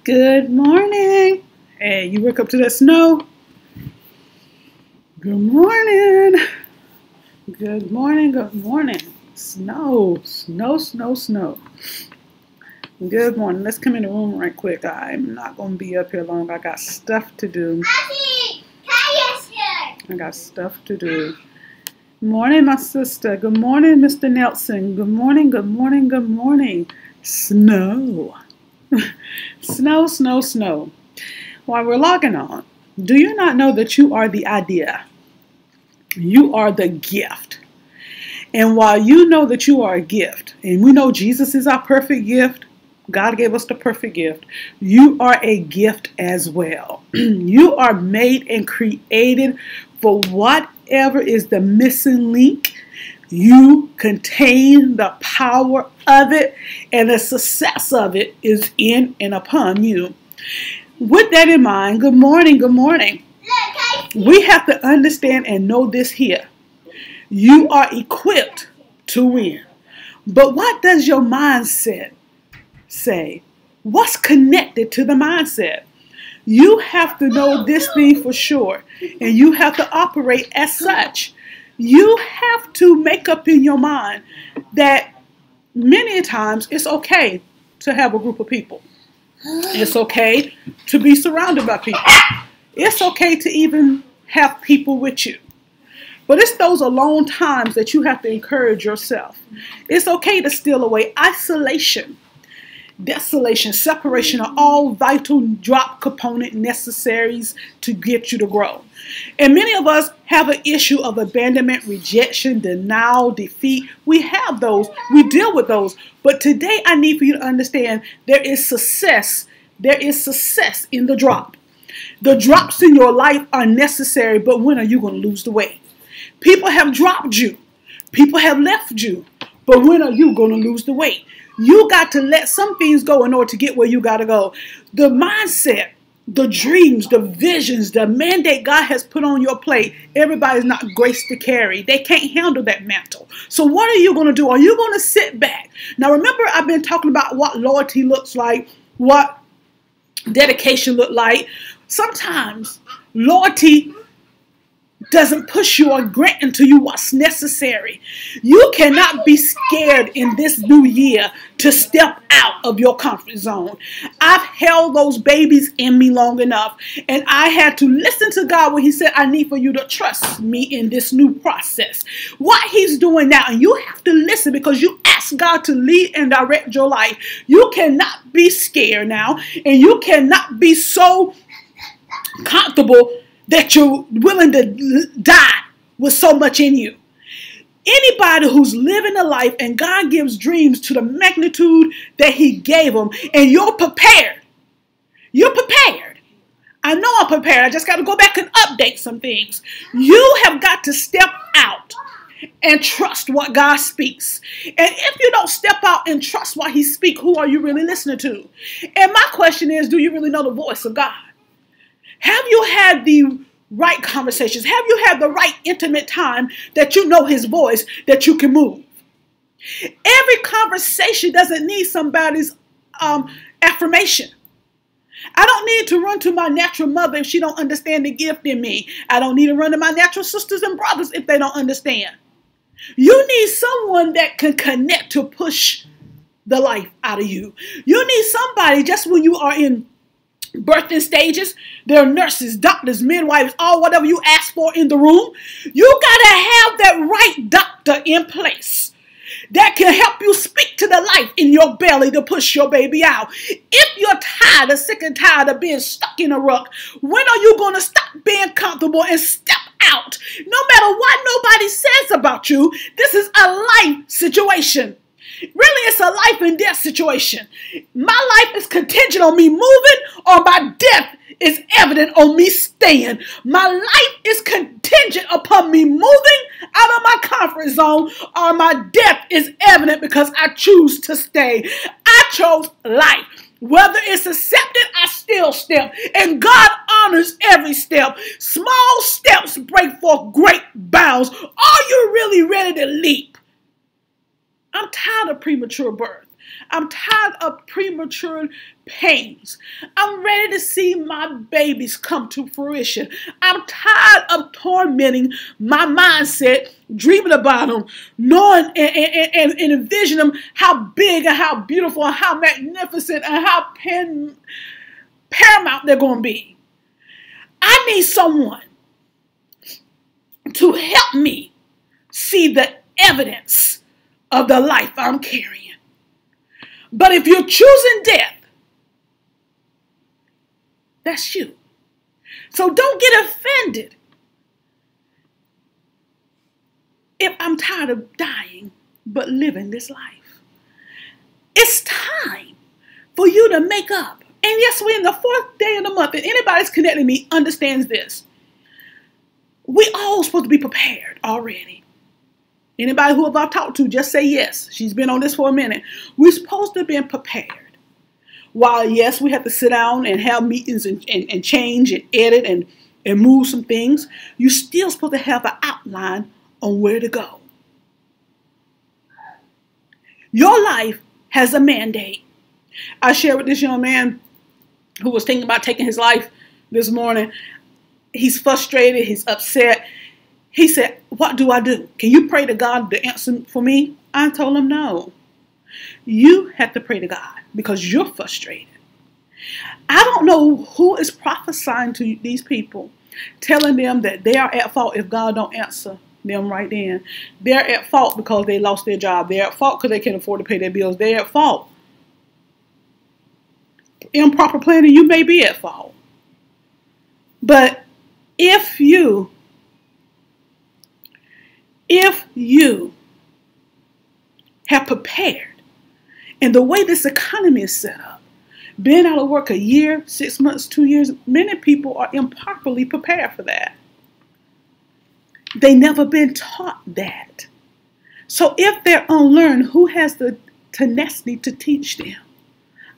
Good morning. Hey, you woke up to that snow? Good morning. Good morning. Good morning. Snow, snow, snow, snow. Good morning. Let's come in the room right quick. I'm not going to be up here long. I got stuff to do. I got stuff to do. Morning, my sister. Good morning, Mr. Nelson. Good morning, good morning, good morning. Snow. Snow, snow, snow. While we're logging on, do you not know that you are the idea? You are the gift. And while you know that you are a gift, and we know Jesus is our perfect gift, God gave us the perfect gift, you are a gift as well. You are made and created for whatever is the missing link. You contain the power of it, and the success of it is in and upon you. With that in mind, good morning, good morning. We have to understand and know this here. You are equipped to win. But what does your mindset say? What's connected to the mindset? You have to know this thing for sure, and you have to operate as such. You have to make up in your mind that many times it's okay to have a group of people. It's okay to be surrounded by people. It's okay to even have people with you. But it's those alone times that you have to encourage yourself. It's okay to steal away. Isolation, desolation, separation are all vital drop component necessaries to get you to grow. And many of us have an issue of abandonment, rejection, denial, defeat. We have those. We deal with those. But today I need for you to understand there is success. There is success in the drop. The drops in your life are necessary, but when are you going to lose the weight? People have dropped you. People have left you. But when are you going to lose the weight? You got to let some things go in order to get where you got to go. The mindset, the dreams, the visions, the mandate God has put on your plate, everybody's not graced to carry. They can't handle that mantle. So what are you going to do? Are you going to sit back? Now remember, I've been talking about what loyalty looks like, what dedication look like. Sometimes loyalty doesn't push you or grant into you what's necessary. You cannot be scared in this new year to step out of your comfort zone. I've held those babies in me long enough, and I had to listen to God when he said, I need for you to trust me in this new process. What he's doing now, and you have to listen because you ask God to lead and direct your life. You cannot be scared now, and you cannot be so comfortable that you're willing to die with so much in you. Anybody who's living a life and God gives dreams to the magnitude that he gave them, and you're prepared. You're prepared. I know I'm prepared. I just got to go back and update some things. You have got to step out and trust what God speaks. And if you don't step out and trust what he speaks, who are you really listening to? And my question is, do you really know the voice of God? Have you had the right conversations? Have you had the right intimate time that you know his voice, that you can move? Every conversation doesn't need somebody's affirmation. I don't need to run to my natural mother if she don't understand the gift in me. I don't need to run to my natural sisters and brothers if they don't understand. You need someone that can connect to push the life out of you. You need somebody just when you are in birthing stages. There are nurses, doctors, midwives, all whatever you ask for in the room. You got to have that right doctor in place that can help you speak to the life in your belly to push your baby out. If you're tired or sick and tired of being stuck in a rut, when are you going to stop being comfortable and step out? No matter what nobody says about you, this is a life situation. Really, it's a life and death situation. My life is contingent on me moving, or my death is evident on me staying. My life is contingent upon me moving out of my comfort zone, or my death is evident because I choose to stay. I chose life. Whether it's accepted, I still step. And God honors every step. Small steps break forth great bounds. Are you really ready to leap? I'm tired of premature birth. I'm tired of premature pains. I'm ready to see my babies come to fruition. I'm tired of tormenting my mindset, dreaming about them, knowing and envisioning them how big and how beautiful and how magnificent and how paramount they're going to be. I need someone to help me see the evidence of the life I'm carrying. But if you're choosing death, that's you. So don't get offended if I'm tired of dying but living this life. It's time for you to make up. And yes, we're in the 4th day of the month, and anybody that's connected to me understands this. We all supposed to be prepared already. Anybody who I've talked to, just say yes. She's been on this for a minute. We're supposed to be prepared. While, yes, we have to sit down and have meetings and change and edit and move some things, you're still supposed to have an outline on where to go. Your life has a mandate. I shared with this young man who was thinking about taking his life this morning. He's frustrated. He's upset. He said, what do I do? Can you pray to God to answer for me? I told him no. You have to pray to God because you're frustrated. I don't know who is prophesying to these people, telling them that they are at fault if God don't answer them right then. They're at fault because they lost their job. They're at fault because they can't afford to pay their bills. They're at fault. Improper planning, you may be at fault. But if you have prepared, and the way this economy is set up, being out of work a year, 6 months, 2 years, many people are improperly prepared for that. They never been taught that. So if they're unlearned, who has the tenacity to teach them?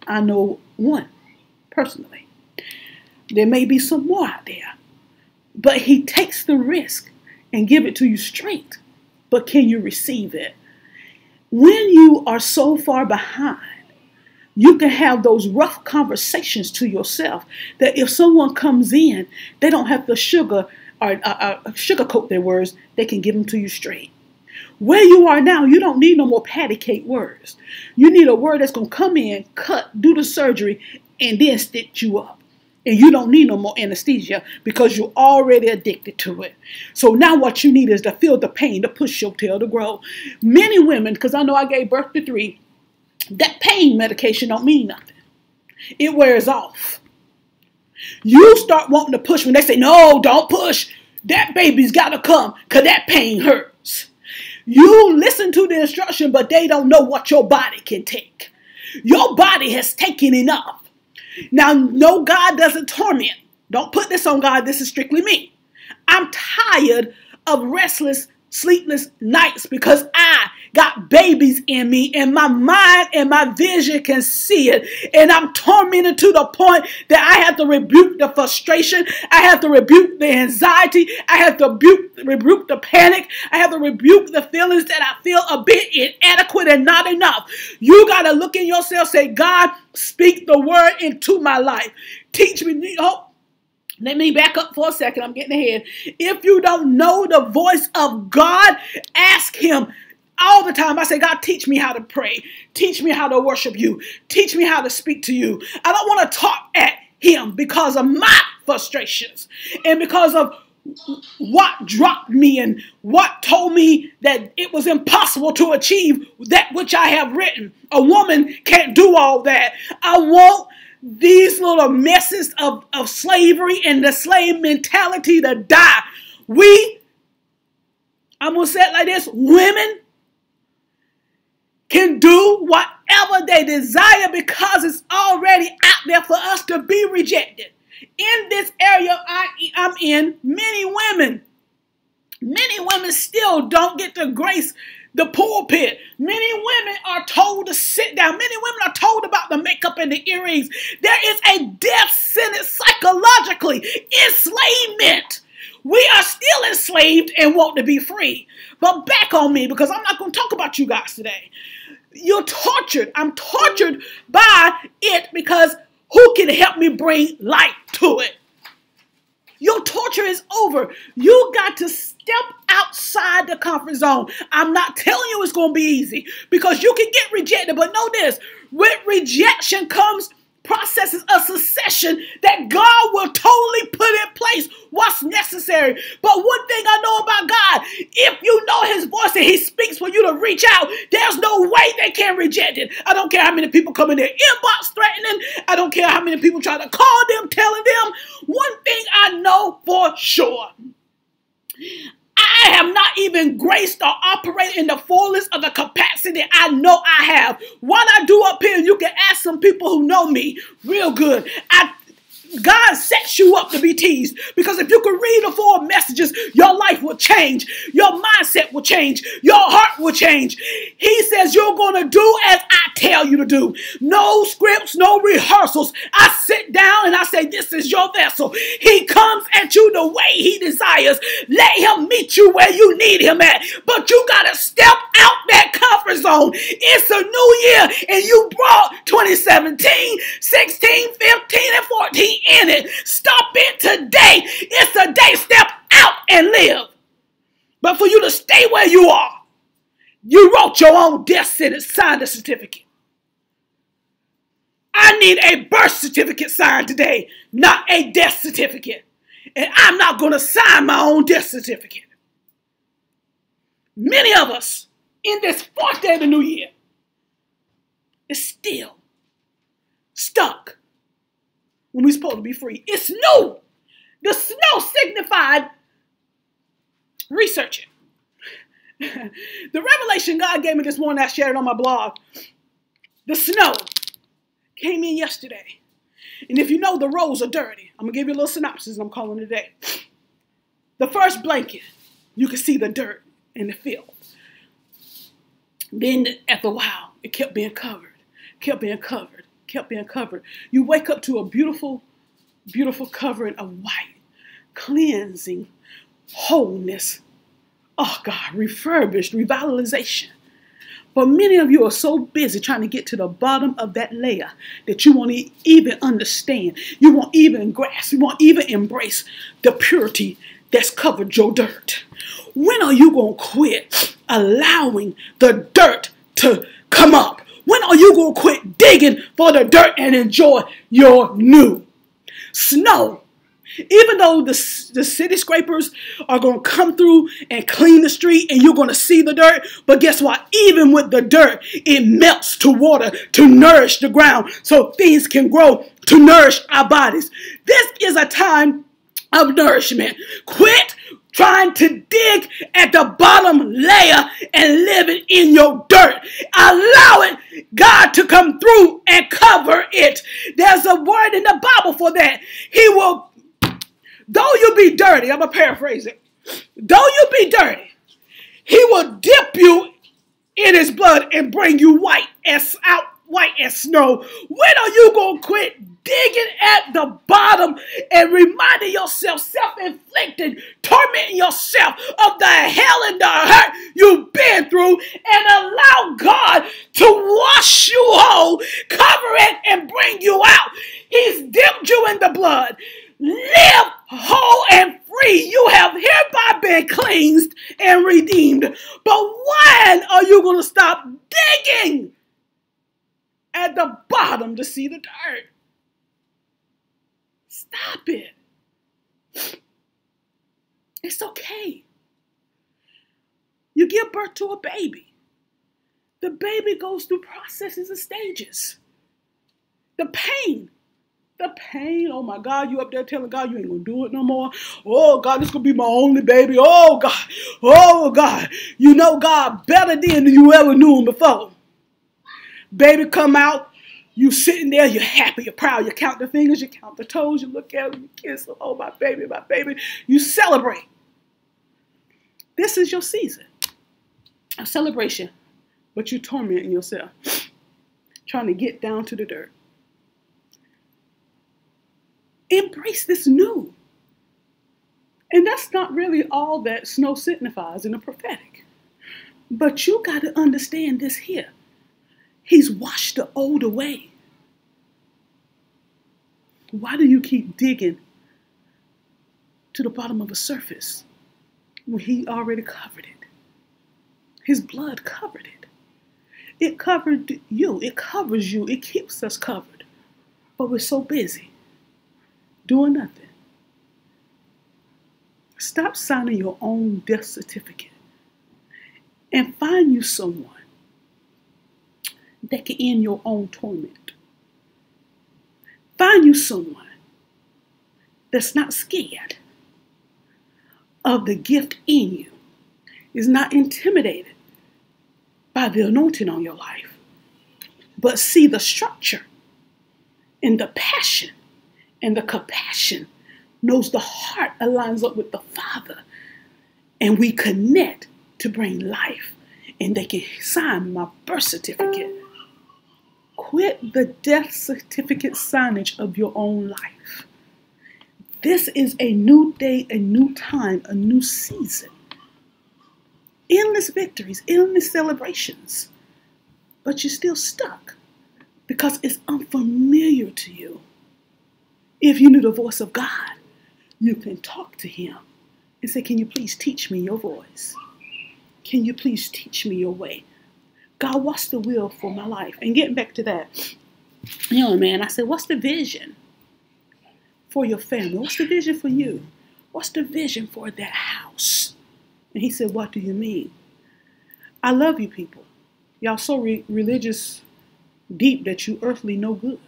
I know one personally. There may be some more out there, but he takes the risk and give it to you straight. But can you receive it? When you are so far behind, you can have those rough conversations to yourself that if someone comes in, they don't have to sugarcoat their words. They can give them to you straight. Where you are now, you don't need no more patty cake words. You need a word that's going to come in, cut, do the surgery, and then stitch you up. And you don't need no more anesthesia because you're already addicted to it. So now what you need is to feel the pain, to push your tail to grow. Many women, because I know I gave birth to 3, that pain medication don't mean nothing. It wears off. You start wanting to push when they say, no, don't push. That baby's got to come because that pain hurts. You listen to the instruction, but they don't know what your body can take. Your body has taken enough. Now, no, God doesn't torment. Don't put this on God. This is strictly me. I'm tired of restless, sleepless nights because I got babies in me and my mind and my vision can see it. And I'm tormented to the point that I have to rebuke the frustration. I have to rebuke the anxiety. I have to rebuke the panic. I have to rebuke the feelings that I feel a bit inadequate and not enough. You got to look in yourself, say, God, speak the word into my life. Teach me. Let me back up for a second. I'm getting ahead. If you don't know the voice of God, ask him all the time. I say, God, teach me how to pray. Teach me how to worship you. Teach me how to speak to you. I don't want to talk at him because of my frustrations and because of what dropped me and what told me that it was impossible to achieve that which I have written. A woman can't do all that. I want these little messes of slavery and the slave mentality to die. I'm going to say it like this, women can do whatever they desire because it's already out there for us to be rejected. In this area I'm in, many women still don't get to grace the pulpit. Many women are told to sit down. Many women are told about the makeup and the earrings. There is a death sentence psychologically. Enslavement. We are still enslaved and want to be free. But back on me because I'm not going to talk about you guys today. You're tortured. I'm tortured by it because who can help me bring light to it? Your torture is over. You got to step outside the comfort zone. I'm not telling you it's going to be easy because you can get rejected. But know this, with rejection comes processes of succession that God will totally put in place what's necessary. But one thing I know about God, if you know his voice and he speaks for you to reach out, there's no way they can reject it. I don't care how many people come in their inbox threatening. I don't care how many people try to call them, telling them. One thing I know for sure, I have not even graced or operated in the fullness of the capacity I know I have. What I do up here, you can ask some people who know me real good. God sets you up to be teased because if you can read the 4 messages, your life will change. Your mindset will change. Your heart will change. He says you're going to do as I tell you to do. No scripts, no rehearsals. I sit down and I say, this is your vessel. He comes at you the way he desires. Let him meet you where you need him at. But you got to step out that comfort zone. It's a new year and you brought 2017, 16, 15, and 14 in it. Stop it today. It's a day. Step out and live. But for you to stay where you are, you wrote your own death sentence, signed a certificate. I need a birth certificate signed today, not a death certificate. And I'm not going to sign my own death certificate. Many of us in this 4th day of the new year is still stuck when we're supposed to be free. It's new. The snow signified researching. The revelation God gave me this morning, I shared it on my blog. The snow came in yesterday. And if you know, the roads are dirty. I'm going to give you a little synopsis and I'm calling it a day. The first blanket, you can see the dirt in the field. Then after a while, it kept being covered, kept being covered, kept being covered. You wake up to a beautiful, beautiful covering of white, cleansing, wholeness. Oh God, refurbished, revitalization. But many of you are so busy trying to get to the bottom of that layer that you won't even understand. You won't even grasp. You won't even embrace the purity that's covered your dirt. When are you going to quit allowing the dirt to come up? When are you going to quit digging for the dirt and enjoy your new snow? Even though the city scrapers are going to come through and clean the street and you're going to see the dirt, but guess what? Even with the dirt, it melts to water to nourish the ground so things can grow to nourish our bodies. This is a time of nourishment. Quit trying to dig at the bottom layer and living in your dirt. Allow it, God, to come through and cover it. There's a word in the Bible for that. He will, though you be dirty, I'm going to paraphrase it. Though you be dirty, he will dip you in his blood and bring you white as snow. When are you going to quit digging at the bottom and reminding yourself, self-inflicted, tormenting yourself of the hell and the hurt you've been through and allow God to wash you whole, cover it, and bring you out? He's dipped you in the blood. Live whole and free. You have hereby been cleansed and redeemed. But when are you going to stop digging at the bottom to see the dirt? Stop it. It's okay. You give birth to a baby. The baby goes through processes and stages. The pain, oh my God, you up there telling God you ain't gonna do it no more. Oh God, this gonna be my only baby. Oh God. You know God better than you ever knew him before. Baby come out, you sitting there, you're happy, you're proud, you count the fingers, you count the toes, you look at him, you kiss him, oh my baby, you celebrate. This is your season of celebration, but you're tormenting yourself, trying to get down to the dirt. Embrace this new. And that's not really all that snow signifies in the prophetic. But you got to understand this here. He's washed the old away. Why do you keep digging to the bottom of a surface when he already covered it? His blood covered it. It covered you. It covers you. It keeps us covered. But we're so busy doing nothing. Stop signing your own death certificate and find you someone that can end your own torment. Find you someone that's not scared of the gift in you, is not intimidated by the anointing on your life, but see the structure and the passion and the compassion, knows the heart aligns up with the Father, and we connect to bring life, and they can sign my birth certificate. Quit the death certificate signage of your own life. This is a new day, a new time, a new season. Endless victories, endless celebrations. But you're still stuck because it's unfamiliar to you. If you knew the voice of God, you can talk to him and say, can you please teach me your voice? Can you please teach me your way? God, what's the will for my life? And getting back to that, man, I said, what's the vision for your family? What's the vision for you? What's the vision for that house? And he said, what do you mean? I love you people. Y'all so religious deep that you earthly no good.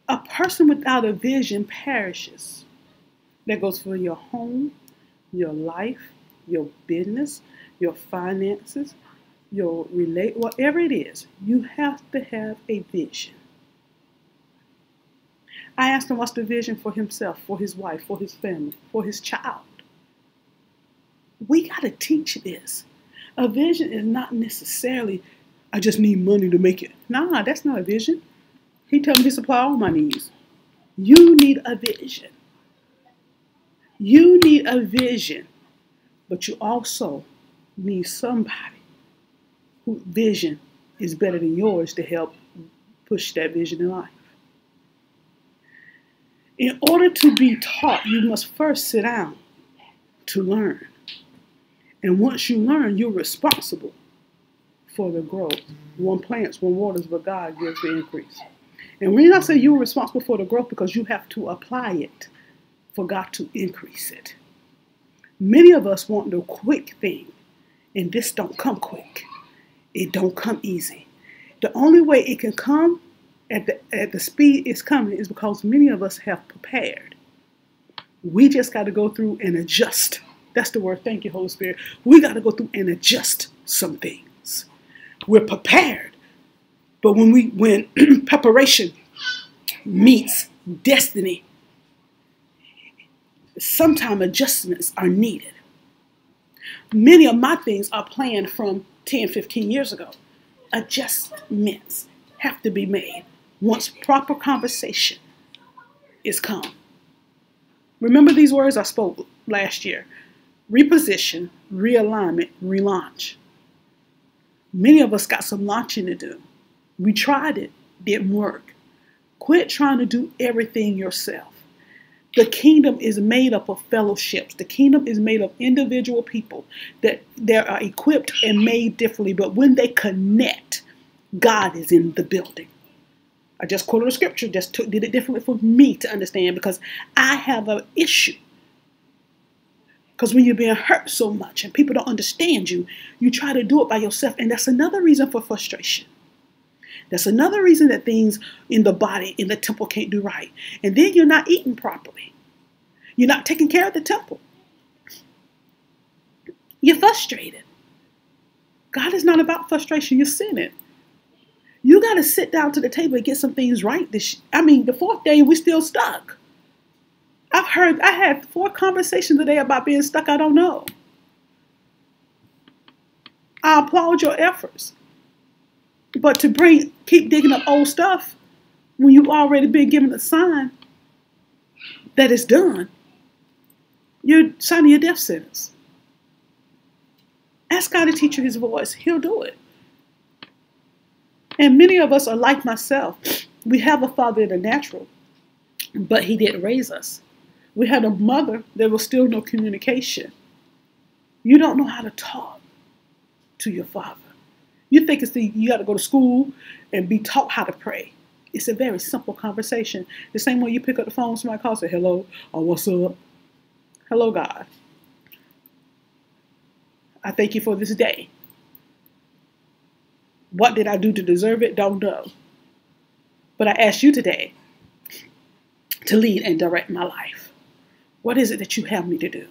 A person without a vision perishes. That goes for your home, your life, your business, your finances, your whatever it is. You have to have a vision. I asked him what's the vision for himself, for his wife, for his family, for his child. We got to teach this. A vision is not necessarily, I just need money to make it. Nah, that's not a vision. He told me he supply all my needs. You need a vision. You need a vision. But you also need somebody whose vision is better than yours to help push that vision in life. In order to be taught, you must first sit down to learn. And once you learn, you're responsible for the growth. One plants, one waters, but God gives the increase. And when I say you're responsible for the growth, because you have to apply it for God to increase it. Many of us want the quick thing, and this don't come quick. It don't come easy. The only way it can come at the speed it's coming is because many of us have prepared. We just got to go through and adjust. That's the word. Thank you, Holy Spirit. We got to go through and adjust some things. We're prepared. But when preparation meets destiny, sometimes adjustments are needed. Many of my things are planned from 10, 15 years ago. Adjustments have to be made once proper conversation is come. Remember these words I spoke last year. Reposition, realignment, relaunch. Many of us got some launching to do. We tried it, didn't work. Quit trying to do everything yourself. The kingdom is made up of fellowships. The kingdom is made of individual people that they are equipped and made differently. But when they connect, God is in the building. I just quoted a scripture, did it differently for me to understand because I have an issue. Because when you're being hurt so much and people don't understand you, you try to do it by yourself. And that's another reason for frustration. That's another reason that things in the body, in the temple can't do right. And then you're not eating properly. You're not taking care of the temple. You're frustrated. God is not about frustration. You're sinning. You got to sit down to the table and get some things right. The fourth day, we're still stuck. I had 4 conversations today about being stuck. I don't know. I applaud your efforts. But to keep digging up old stuff when you've already been given a sign that it's done, you're signing your death sentence. Ask God to teach you his voice. He'll do it. And many of us are like myself. We have a father in the natural, but he didn't raise us. We had a mother. There was still no communication. You don't know how to talk to your father. You think you got to go to school and be taught how to pray. It's a very simple conversation. The same way you pick up the phone, somebody calls, say hello, or what's up? Hello, God. I thank you for this day. What did I do to deserve it? Don't know. But I ask you today to lead and direct my life. What is it that you have me to do?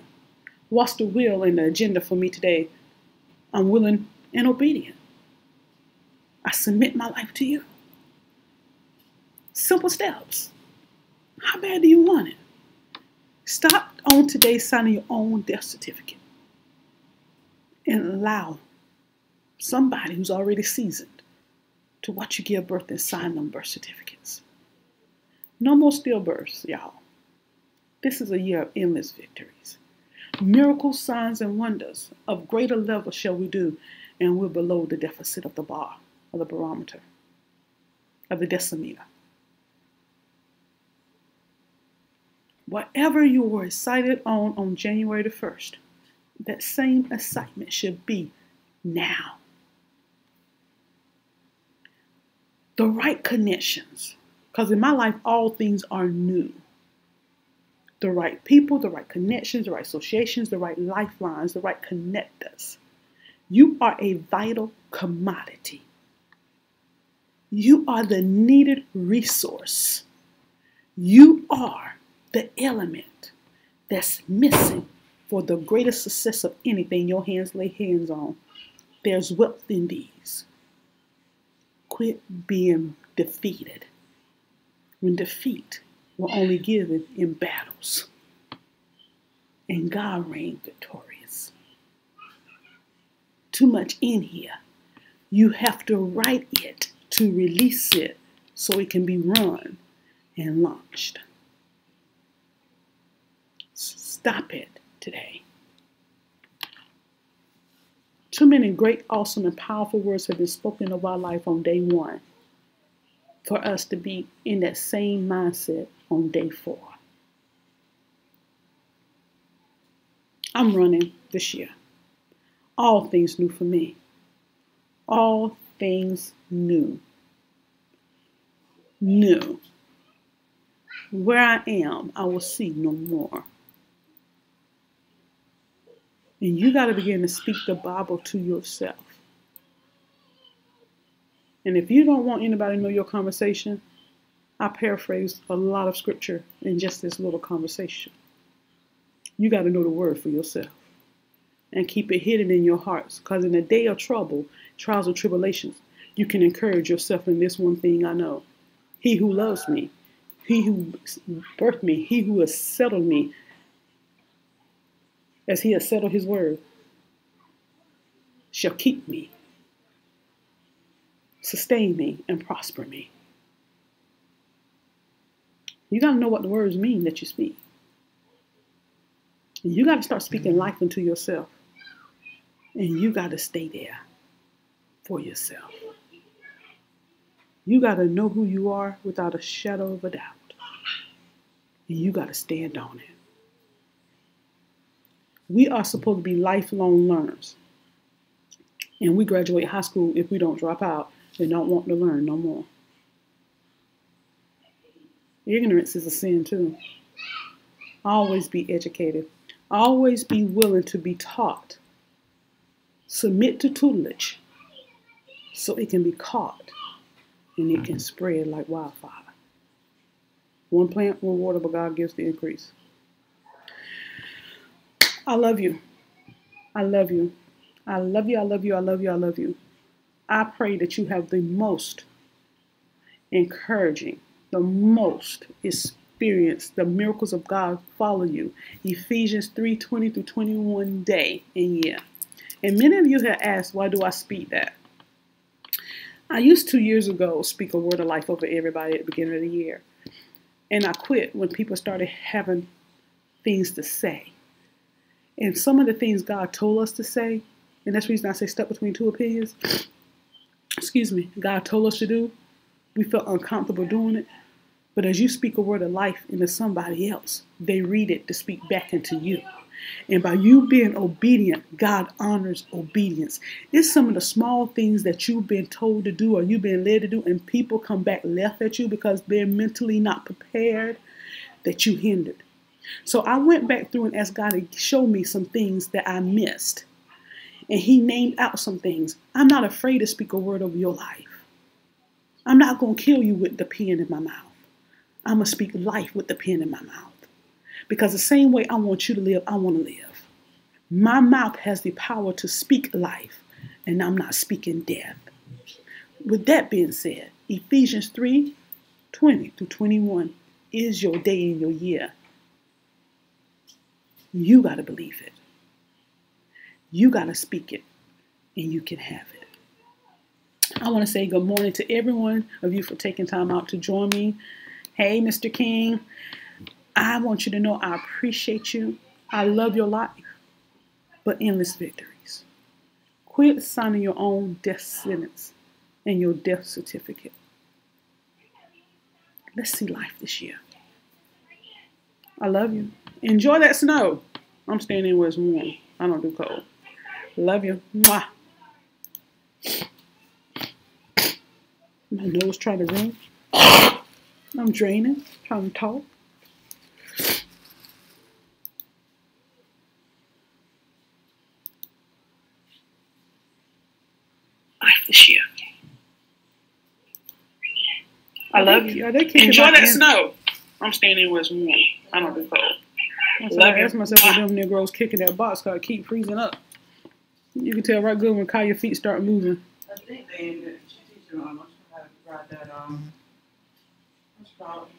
What's the will and the agenda for me today? I'm willing and obedient. I submit my life to you. Simple steps. How bad do you want it? Stop on today signing your own death certificate and allow somebody who's already seasoned to watch you give birth and sign them birth certificates. No more stillbirths, y'all. This is a year of endless victories. Miracles, signs, and wonders of greater level shall we do, and we're below the deficit of the bar, of the barometer, of the decimeter. Whatever you were excited on January the 1st, that same excitement should be now. The right connections, because in my life, all things are new. The right people, the right connections, the right associations, the right lifelines, the right connectors. You are a vital commodity. You are the needed resource. You are the element that's missing for the greatest success of anything your hands lay hands on. There's wealth in these. Quit being defeated when defeat will only given in battles. And God reigned victorious. Too much in here. You have to write it to release it so it can be run and launched. Stop it today. Too many great, awesome, and powerful words have been spoken of our life on day 1 for us to be in that same mindset on day 4. I'm running this year. All things new for me. All things new. New. Where I am, I will see no more. And you got to begin to speak the Bible to yourself. And if you don't want anybody to know your conversation, I paraphrase a lot of scripture in just this little conversation. You got to know the word for yourself and keep it hidden in your hearts. Because in the day of trouble, trials and tribulations, you can encourage yourself in this one thing I know. He who loves me, he who birthed me, he who has settled me, as he has settled his word, shall keep me, sustain me, and prosper me. You got to know what the words mean that you speak. And you got to start speaking life into yourself. And you got to stay there for yourself. You got to know who you are without a shadow of a doubt. And you got to stand on it. We are supposed to be lifelong learners. And we graduate high school if we don't drop out and don't want to learn no more. Ignorance is a sin too. Always be educated. Always be willing to be taught. Submit to tutelage so it can be caught and it can spread like wildfire. One plant, one water, but God gives the increase. I love you. I love you. I love you. I love you. I love you. I love you. I pray that you have the most encouraging, the most experience, the miracles of God follow you. Ephesians 3:20 through 21 day and year. And many of you have asked, why do I speak that? I used 2 years ago speak a word of life over everybody at the beginning of the year. And I quit when people started having things to say. And some of the things God told us to say and that's the reason I say stuck between two opinions, excuse me, God told us to do, we felt uncomfortable doing it. But as you speak a word of life into somebody else, they read it to speak back into you. And by you being obedient, God honors obedience. It's some of the small things that you've been told to do or you've been led to do, and people come back left at you because they're mentally not prepared, that you hindered. So I went back through and asked God to show me some things that I missed. And he named out some things. I'm not afraid to speak a word over your life. I'm not going to kill you with the pen in my mouth. I'm going to speak life with the pen in my mouth. Because the same way I want you to live, I want to live. My mouth has the power to speak life, and I'm not speaking death. With that being said, Ephesians 3:20-21 is your day and your year. You got to believe it. You got to speak it, and you can have it. I want to say good morning to every one of you for taking time out to join me. Hey, Mr. King. I want you to know I appreciate you. I love your life, but endless victories. Quit signing your own death sentence and your death certificate. Let's see life this year. I love you. Enjoy that snow. I'm staying in where it's warm. I don't do cold. Love you. Mwah. My nose trying to run. I'm draining, trying to talk. This year. I love you. Enjoy that snow. I'm staying in where it's warm. I don't do cold. I ask myself if them Negroes kicking that box because I keep freezing up. You can tell right good when Kyle, your feet start moving. I think they she teaches them how to ride that what's it called?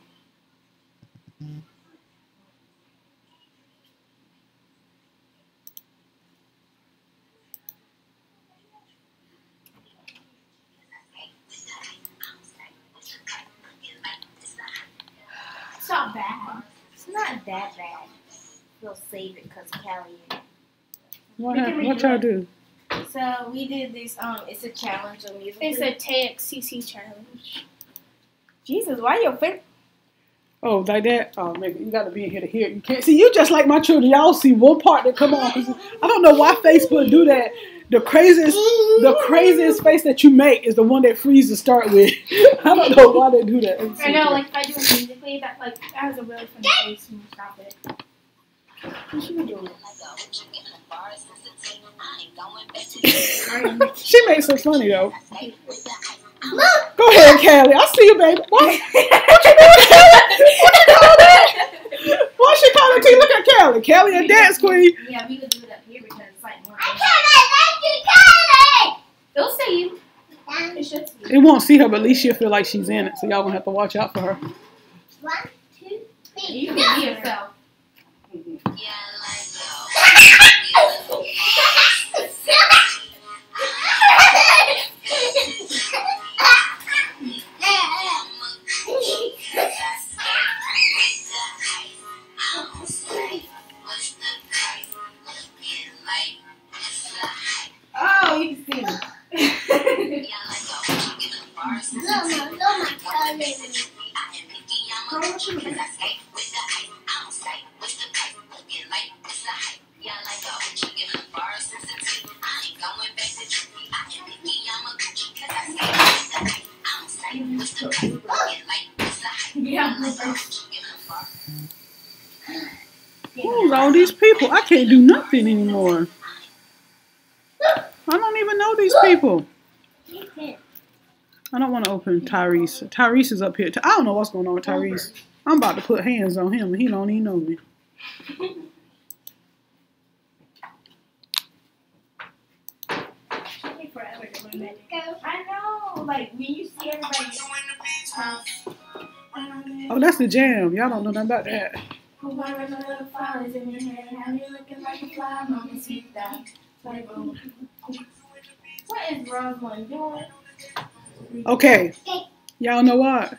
It's not bad. It's not that bad. We'll save it because Callie in it. What y'all do? So we did this. It's a challenge on music. It's a TXCC challenge. Jesus, why your face? Oh, like that? Oh, maybe you got to be in here to hear it. You can't see. You just like my children. Y'all see one part that come on. 'Cause I don't know why Facebook do that. The craziest face that you make is the one that freezes to start with. I don't know why they do that. I know, like if I do it musically, that has a really funny face when you stop it. What should we do? She makes it funny though. Go ahead, Callie. I see you, baby. What you doing, Callie? What you call that? Why she call it to you? Look at Callie. Callie a dance queen. Yeah, we could do it up here because it's like more. I can't. They'll see you. It should see you. It won't see her, but at least she'll feel like she's in it. So y'all gonna have to watch out for her. 1, 2, 3. You can be yourself. Oh, you can see me. Who's all these people? I can't do nothing anymore. I don't even know these people. I don't want to open Tyrese. Tyrese is up here. I don't know what's going on with Tyrese. I'm about to put hands on him and he don't even know me. I know. Like when you see everybody. Oh, that's the jam. Y'all don't know nothing about that. What is Rosalind doing? Okay. Y'all know what?